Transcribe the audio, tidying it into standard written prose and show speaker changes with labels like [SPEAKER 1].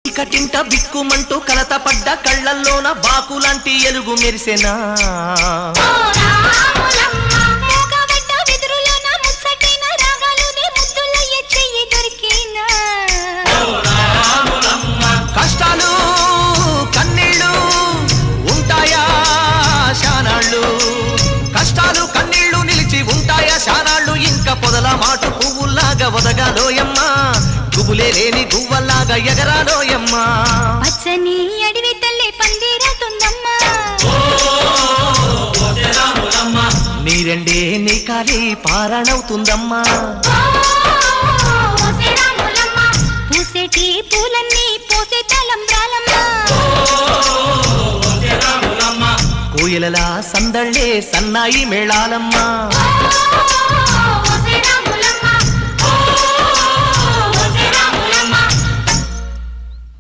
[SPEAKER 1] కటింట బిక్కుమంటూ కలత పడ్డ కళ్ళల్లోన బాకులాంటి ఎలుగు మెరిసెనా కష్టాలు కన్నీళ్ళు ఉంటాయా శానాళ్ళు కష్టాలు కన్నీళ్ళు నిలిచి ఉంటాయా శానాళ్ళు ఇంకా పొదల మాటు పువ్వుల్లాగా వదగాలోయమ్మా గుబులే లేని గువ్వల్లాగా ఎగరాలోయమ్మా
[SPEAKER 2] పచ్చని అడవి తల్లి పందిరతుందమ్మా
[SPEAKER 1] నీరెండే నీ కాలి పారణవుతుందమ్మా
[SPEAKER 2] పూసేటి పూలన్నీ పోసే తలంబ్రాలమ్మా
[SPEAKER 1] కోయిలలా సందళ్ళే సన్నాయి మేళాలమ్మా